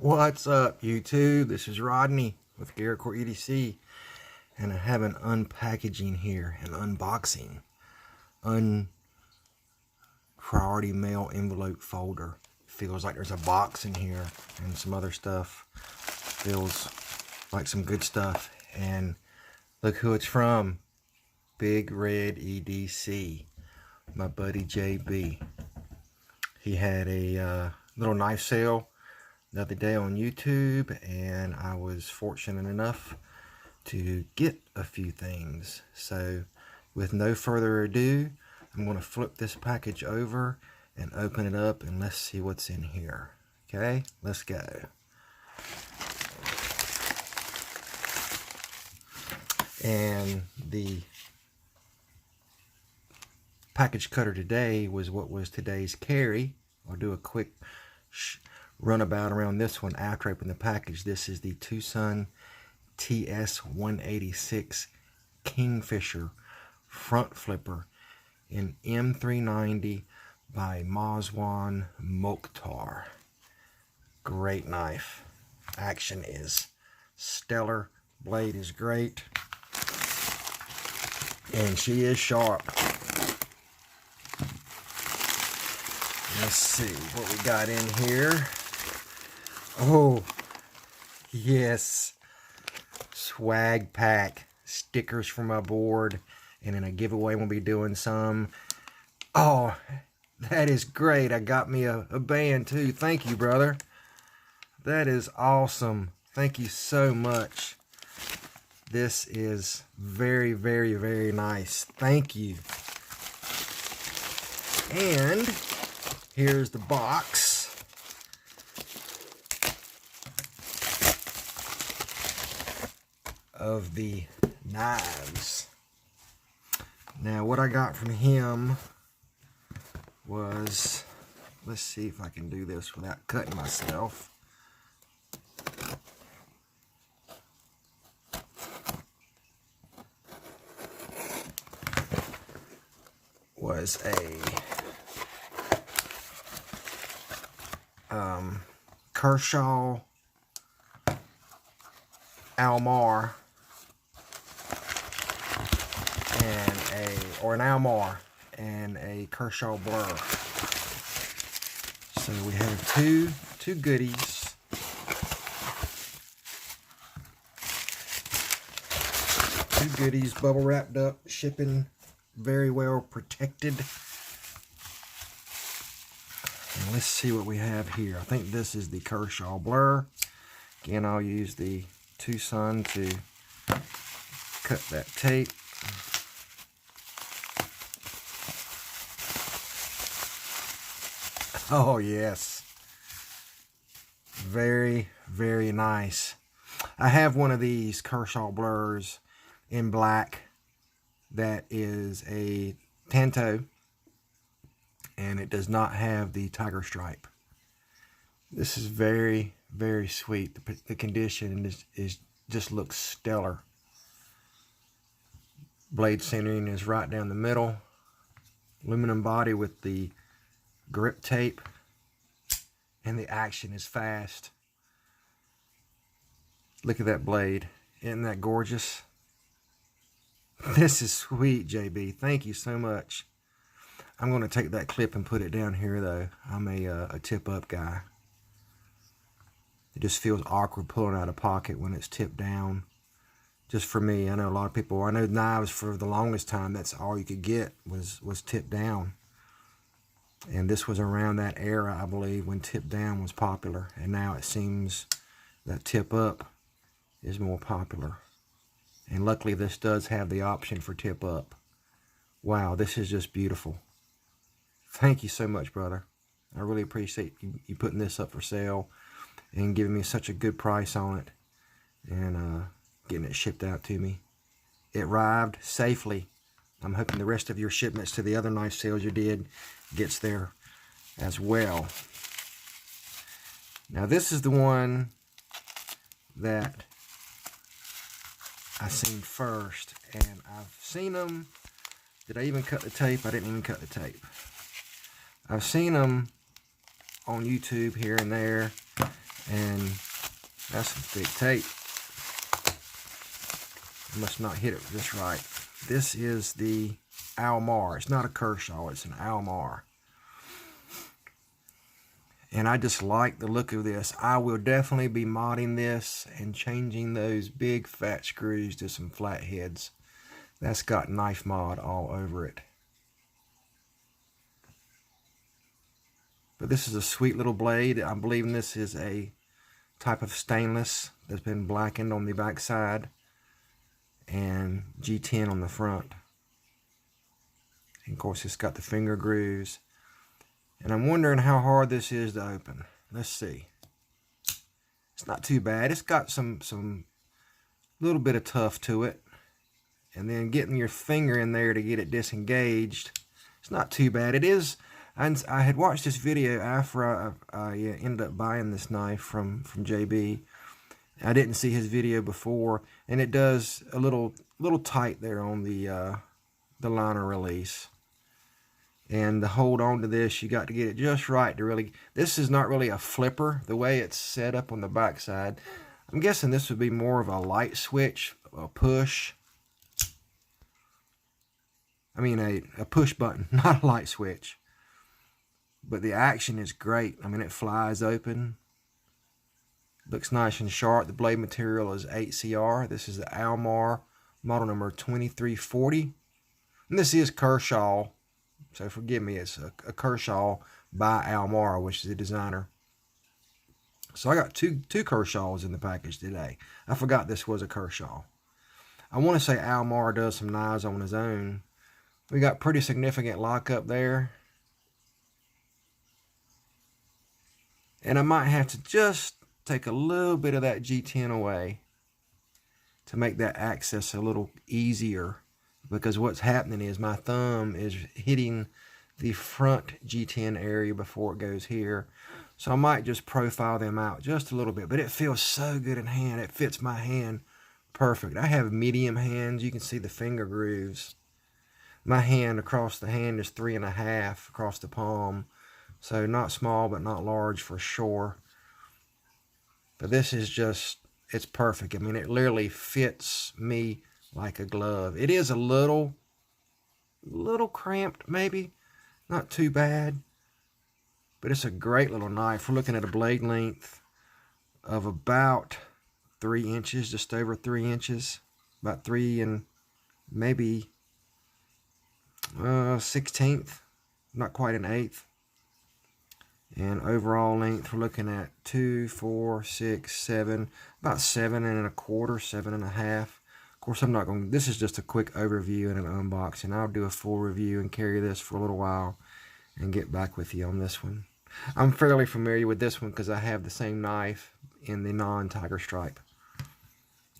What's up, YouTube? This is Rodney with Garrettcore EDC, and I have an unpackaging here, an unboxing, priority mail envelope folder. Feels like there's a box in here and some other stuff. Feels like some good stuff. And look who it's from. Bigred EDC, my buddy JB. He had a little knife sale the other day on YouTube, and I was fortunate enough to get a few things. So with no further ado, I'm going to flip this package over and open it up, and let's see what's in here. Okay, let's go. And the package cutter today was what was today's carry. I'll do a quick runabout around this one after I open the package. This is the Twosun TS186 Kingfisher front flipper in M390 by Mazwan Moktar. Great knife. Action is stellar. Blade is great. And she is sharp. Let's see what we got in here. Oh, yes. Swag pack. Stickers for my board. And in a giveaway, we'll be doing some. Oh, that is great. I got me a band too. Thank you, brother. That is awesome. Thank you so much. This is very, very, very nice. Thank you. And here's the box. Of the knives. Now what I got from him was, let's see if I can do this without cutting myself. Was a Kershaw Almar an Almar and a Kershaw Blur. So we have two goodies. Two goodies, bubble wrapped up, shipping very well protected. And let's see what we have here. I think this is the Kershaw Blur. Again, I'll use the Twosun to cut that tape. Oh yes, very, very nice. I have one of these Kershaw Blurs in black that is a Penta, and it does not have the Tigerstripe. This is very, very sweet. The condition is just looks stellar. Blade centering is right down the middle. Aluminum body with the grip tape, and the action is fast. Look at that blade. Isn't that gorgeous? This is sweet, JB. Thank you so much. I'm going to take that clip and put it down here, though. I'm a tip-up guy. It just feels awkward pulling out of pocket when it's tipped down. Just for me. I know a lot of people, I know knives for the longest time, that's all you could get was tipped down. And this was around that era, I believe, when tip down was popular. And now it seems that tip up is more popular. And luckily this does have the option for tip up. Wow, this is just beautiful. Thank you so much, brother. I really appreciate you putting this up for sale and giving me such a good price on it. And getting it shipped out to me. It arrived safely. I'm hoping the rest of your shipments to the other knife sales you did gets there as well. Now this is the one that I seen first, and I've seen them. Did I even cut the tape? I didn't even cut the tape. I've seen them on YouTube here and there, and That's some thick tape. I must not hit it just right. This is the Almar. It's not a Kershaw, it's an Almar. And I just like the look of this. I will definitely be modding this and changing those big fat screws to some flat heads. That's got knife mod all over it. But this is a sweet little blade. I'm believing this is a type of stainless that's been blackened on the back side and G10 on the front. And of course it's got the finger grooves. And I'm wondering how hard this is to open. Let's see. It's not too bad. It's got some little bit of tough to it. And then getting your finger in there to get it disengaged, it's not too bad. It is. I had watched this video after I ended up buying this knife from JB. I didn't see his video before, and it does a little tight there on the liner release. And to hold on to this, you got to get it just right to really. This is not really a flipper the way it's set up on the back side. I'm guessing this would be more of a light switch, a push. I mean a push button, not a light switch. But the action is great. I mean, it flies open. Looks nice and sharp. The blade material is 8CR. This is the Almar model number 2340. And this is Kershaw. So forgive me, it's a Kershaw by Almar, which is the designer. So I got two Kershaws in the package today. I forgot this was a Kershaw. I want to say Almar does some knives on his own. We got pretty significant lockup there. And I might have to just take a little bit of that G10 away to make that access a little easier. Because what's happening is my thumb is hitting the front G10 area before it goes here. So I might just profile them out just a little bit. But it feels so good in hand. It fits my hand perfect. I have medium hands. You can see the finger grooves. My hand across the hand is 3.5 across the palm. So not small, but not large for sure. But this is just, it's perfect. I mean, it literally fits me like a glove. It is a little cramped maybe, not too bad, but it's a great little knife. We're looking at a blade length of about 3 inches, just over 3 inches, about 3 and maybe 1/16, not quite an eighth. And overall length, we're looking at 2, 4, 6, 7, about 7 1/4, 7.5. Of course, I'm not going. This is just a quick overview and an unboxing. I'll do a full review and carry this for a little while and get back with you on this one. I'm fairly familiar with this one because I have the same knife in the non-Tigerstripe,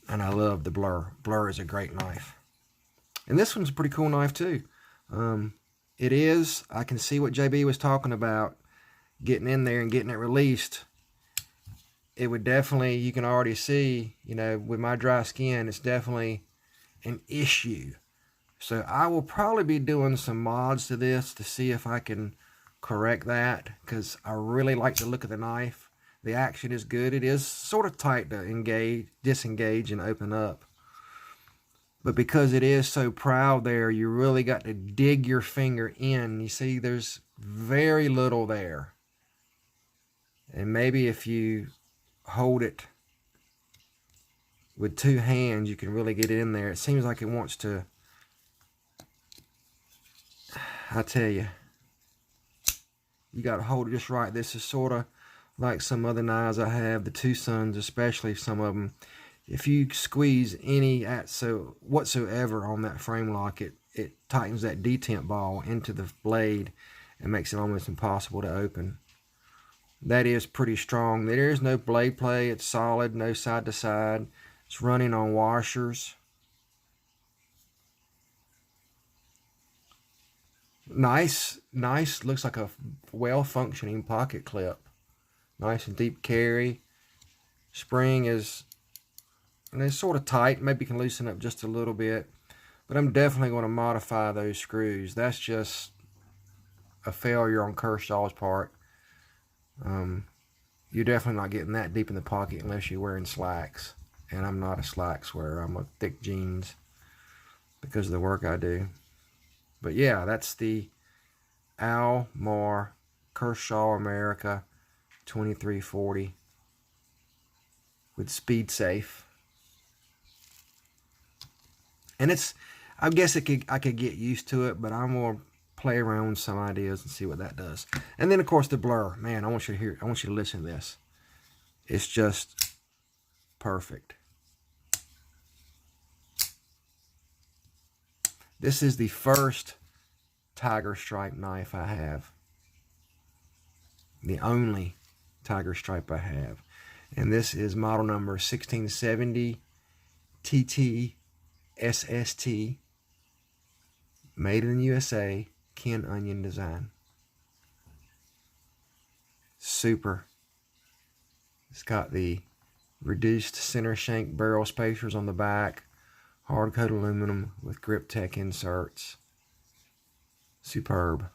and I love the Blur. Blur is a great knife, and this one's a pretty cool knife too. It is. I can see what JB was talking about, getting in there and getting it released. It would definitely, you can already see, you know, with my dry skin, it's definitely an issue. So I will probably be doing some mods to this to see if I can correct that, because I really like the look of the knife. The action is good. It is sort of tight to engage, disengage, and open up. But because it is so proud there, you really got to dig your finger in. You see, there's very little there. And maybe if you hold it with 2 hands, you can really get in there. It seems like it wants to. I tell you, you got to hold it just right. This is sort of like some other knives I have, the Twosuns, especially some of them. If you squeeze any whatsoever on that frame lock, it tightens that detent ball into the blade and makes it almost impossible to open. That is pretty strong. There is no blade play. It's solid, no side to side. It's running on washers. Nice. Looks like a well-functioning pocket clip. Nice and deep carry. Spring is, and it's sort of tight. Maybe you can loosen up just a little bit. But I'm definitely going to modify those screws. That's just a failure on Kershaw's part. you're definitely not getting that deep in the pocket unless you're wearing slacks. And I'm not a slacks wearer. I'm a thick jeans because of the work I do. But yeah, that's the Almar Kershaw America 2340 with Speed Safe. And it's, I guess I could get used to it, but I'm gonna play around with some ideas and see what that does. And then of course the blur, man, I want you to listen to this. It's just perfect. This is the first Tigerstripe knife I have. The only Tigerstripe I have. And this is model number 1670 TT/SST, made in the USA, Ken Onion design. Super. It's got the reduced center shank barrel spacers on the back, hard coat aluminum with grip tech inserts. Superb.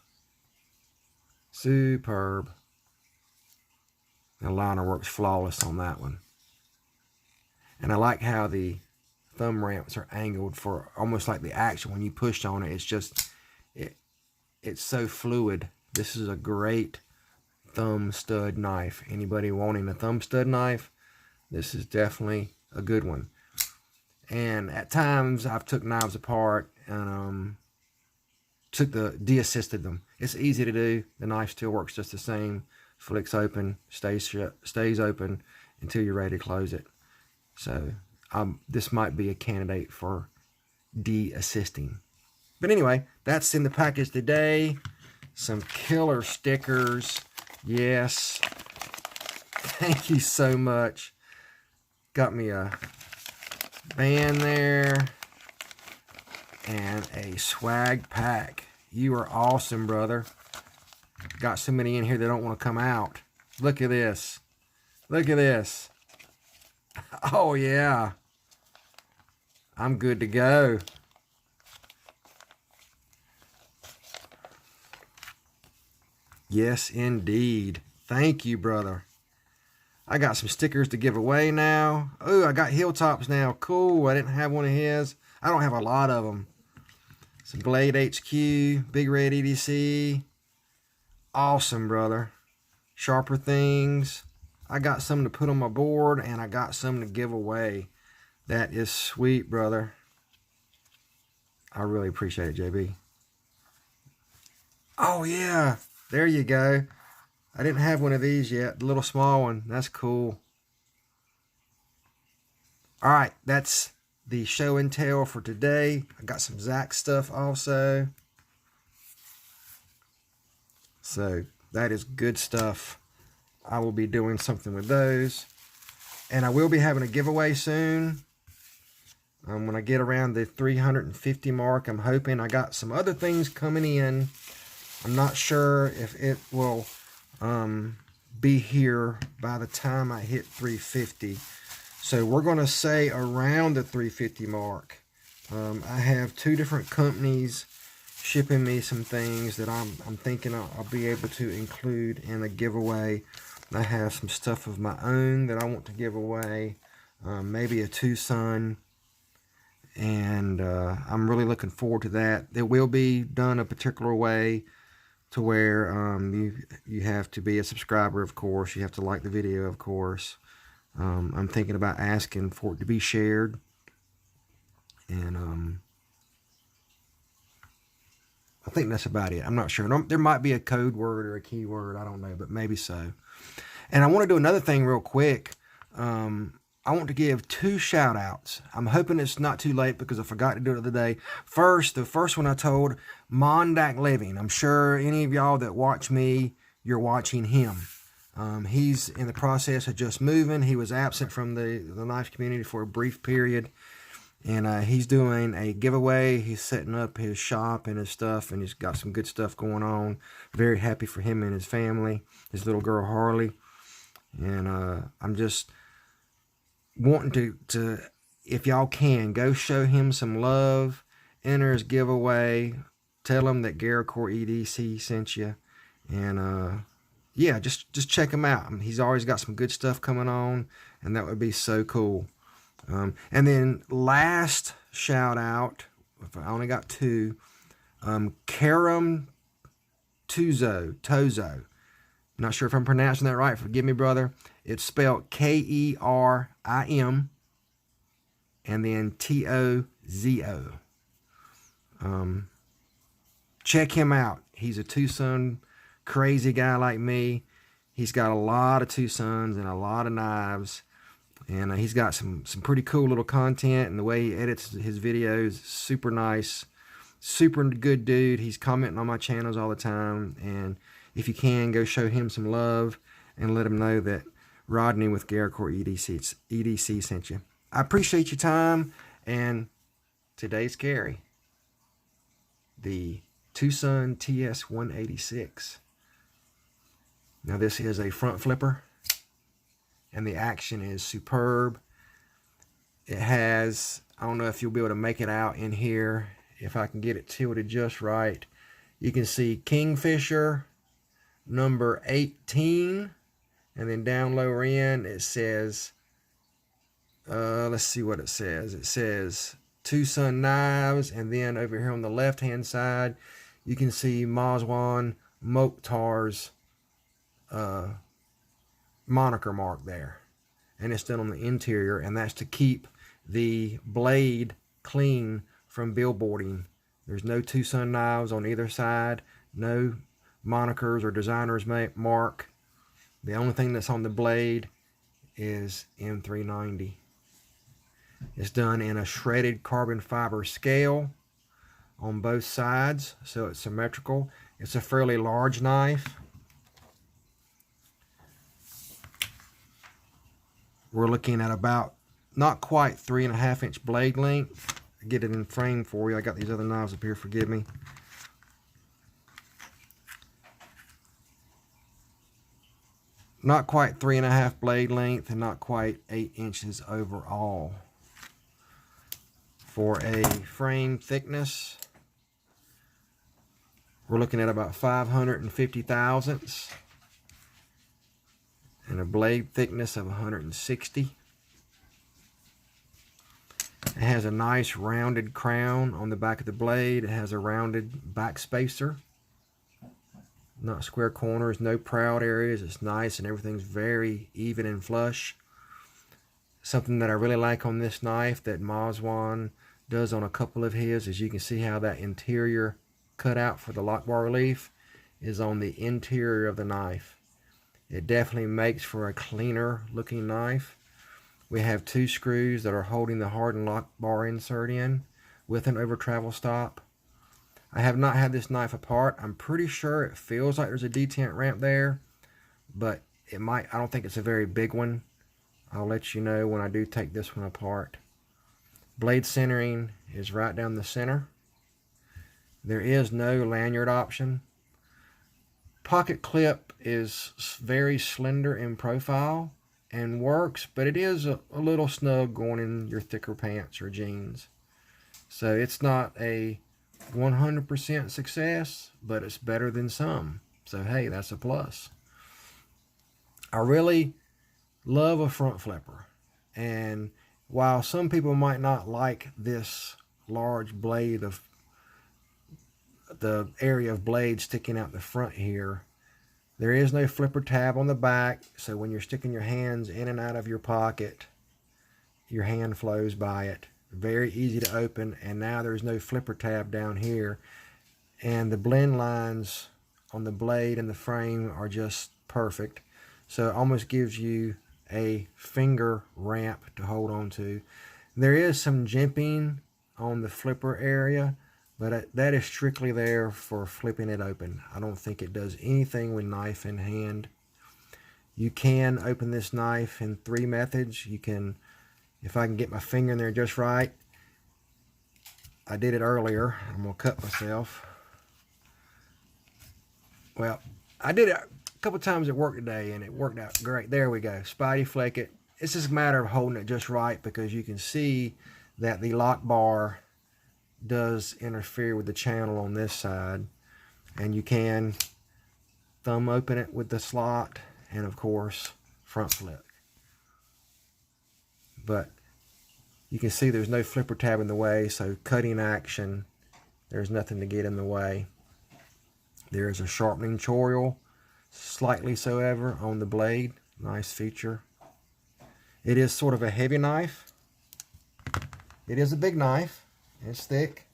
Superb. The liner works flawless on that one. And I like how the thumb ramps are angled for almost like the action. When you push on it, it's just, it's so fluid. This is a great thumb stud knife. Anybody wanting a thumb stud knife, this is definitely a good one. And at times I've took knives apart and de-assisted them. It's easy to do. The knife still works just the same. Flicks open, stays open until you're ready to close it. So this might be a candidate for de-assisting. But anyway, that's in the package today. Some killer stickers. Yes. Thank you so much. Got me a band there and a swag pack. You are awesome, brother. Got so many in here that don't want to come out. Look at this. Look at this. Oh yeah. I'm good to go. Yes, indeed. Thank you, brother. I got some stickers to give away now. Oh, I got Hilltops now. Cool. I didn't have one of his. I don't have a lot of them. Some Blade HQ, Bigred EDC. Awesome, brother. Sharper Things. I got some to put on my board, and I got some to give away. That is sweet, brother. I really appreciate it, JB. Oh, yeah. There you go. I didn't have one of these yet. The little small one. That's cool. All right. That's the show and tell for today. I got some Zach stuff also. So that is good stuff. I will be doing something with those. And I will be having a giveaway soon. When I get around the 350 mark, I'm hoping. I got some other things coming in. I'm not sure if it will be here by the time I hit 350. So we're going to say around the 350 mark. I have 2 different companies shipping me some things that I'm thinking I'll be able to include in a giveaway. I have some stuff of my own that I want to give away. Maybe a Twosun. And I'm really looking forward to that. It will be done a particular way to where you have to be a subscriber, of course. You have to like the video, of course. I'm thinking about asking for it to be shared. And I think that's about it. I'm not sure. There might be a code word or a keyword. I don't know, but maybe so. And I want to do another thing real quick. I want to give 2 shout outs. I'm hoping it's not too late because I forgot to do it the other day. The first one I told, Mondak Living. I'm sure any of y'all that watch me, you're watching him. He's in the process of just moving. He was absent from the knife community for a brief period. And he's doing a giveaway. He's setting up his shop and his stuff, and he's got some good stuff going on. Very happy for him and his family, his little girl Harley. And I'm just wanting to, if y'all can, go show him some love. Enter his giveaway. Tell him that Garricore EDC sent you. And yeah, just check him out. I mean, he's always got some good stuff coming on, and that would be so cool. And then last shout out, if I only got two, Karam Tozo. Not sure if I'm pronouncing that right. Forgive me, brother. It's spelled Kerim and then Tozo. Check him out. He's a Twosun crazy guy like me. He's got a lot of Twosuns and a lot of knives. And he's got some pretty cool little content, and the way he edits his videos, super nice, super good dude. He's commenting on my channels all the time, and if you can, go show him some love and let him know that Rodney with Garcourt EDC sent you. I appreciate your time, and today's carry, the Twosun TS186. Now this is a front flipper, and the action is superb. It has, I don't know if you'll be able to make it out in here, if I can get it tilted just right. You can see Kingfisher number 18, and then down lower in it says, let's see what it says. It says Twosun knives, and then over here on the left hand side you can see Mazwan Moktar's moniker mark there, and it's done on the interior, and that's to keep the blade clean from billboarding. There's no Twosun knives on either side, no monikers or designer's mark. The only thing that's on the blade is M390. It's done in a shredded carbon fiber scale on both sides, so it's symmetrical. It's a fairly large knife. We're looking at about not quite 3.5 inch blade length. I'll get it in frame for you. I got these other knives up here, forgive me. Not quite 3.5 blade length, and not quite 8 inches overall. For a frame thickness, we're looking at about 550 thousandths, and a blade thickness of 160. It has a nice rounded crown on the back of the blade. It has a rounded back spacer, not square corners, no proud areas. It's nice, and everything's very even and flush. Something that I really like on this knife that Mazwan does on a couple of his is you can see how that interior cutout for the lock bar relief is on the interior of the knife. It definitely makes for a cleaner looking knife. We have two screws that are holding the hardened lock bar insert in with an over travel stop. I have not had this knife apart. I'm pretty sure it feels like there's a detent ramp there, but it might, I don't think it's a very big one. I'll let you know when I do take this one apart. Blade centering is right down the center. There is no lanyard option. Pocket clip is very slender in profile and works, but it is a little snug going in your thicker pants or jeans. So it's not a 100% success, but it's better than some. So hey, that's a plus. I really love a front flipper, and while some people might not like this large blade of the area of blade sticking out the front here, there is no flipper tab on the back, so when you're sticking your hands in and out of your pocket, your hand flows by it. Very easy to open, and now there's no flipper tab down here, and the blend lines on the blade and the frame are just perfect, so it almost gives you a finger ramp to hold on to. There is some jimping on the flipper area, but that is strictly there for flipping it open. I don't think it does anything with knife in hand. You can open this knife in 3 methods. You can, if I can get my finger in there just right. I did it earlier. I'm gonna cut myself. Well, I did it a couple times at work today, and it worked out great. There we go. Spidey fleck it. It's just a matter of holding it just right, because you can see that the lock bar does interfere with the channel on this side, and you can thumb open it with the slot, and of course front flip. But you can see there's no flipper tab in the way, so cutting action, there's nothing to get in the way. There is a sharpening choil, slightly so ever, on the blade. Nice feature. It is sort of a heavy knife. It is a big knife. It's thick.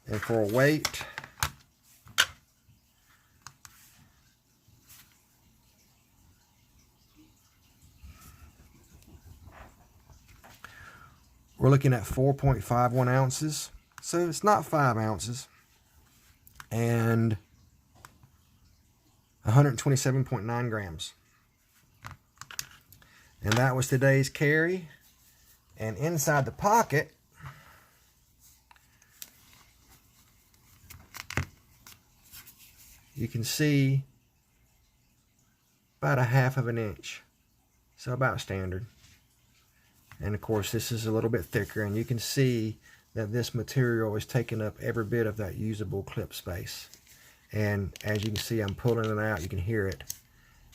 And for a weight, we're looking at 4.51 ounces. So it's not 5 ounces. And 127.9 grams. And that was today's carry. And inside the pocket, you can see about 1/2 inch. So about standard. And of course this is a little bit thicker, and you can see that this material is taking up every bit of that usable clip space. And as you can see, I'm pulling it out. You can hear it.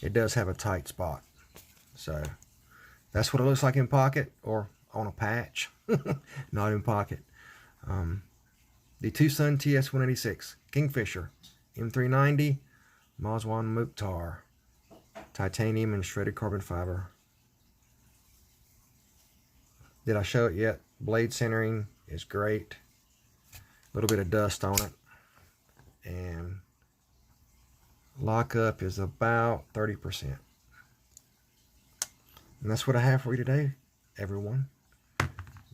It does have a tight spot. So that's what it looks like in pocket, or on a patch. Not in pocket. The Twosun TS186 Kingfisher M390 Mazwan Moktar, titanium and shredded carbon fiber. Did I show it yet? Blade centering is great. A little bit of dust on it. And lockup is about 30%. And that's what I have for you today, everyone.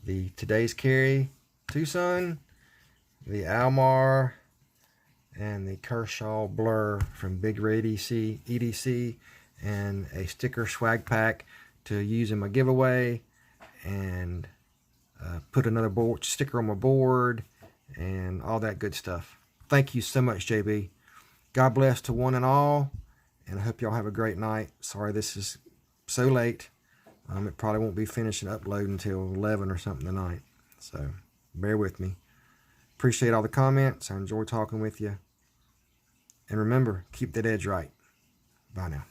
The today's carry, Twosun, the Almar, and the Kershaw Blur from Bigred EDC, and a sticker swag pack to use in my giveaway, and put another sticker on my board, and all that good stuff. Thank you so much, JB. God bless to one and all, and I hope y'all have a great night. Sorry this is so late. It probably won't be finished and upload until 11 or something tonight. So bear with me. Appreciate all the comments. I enjoy talking with you. And remember, keep that edge right. Bye now.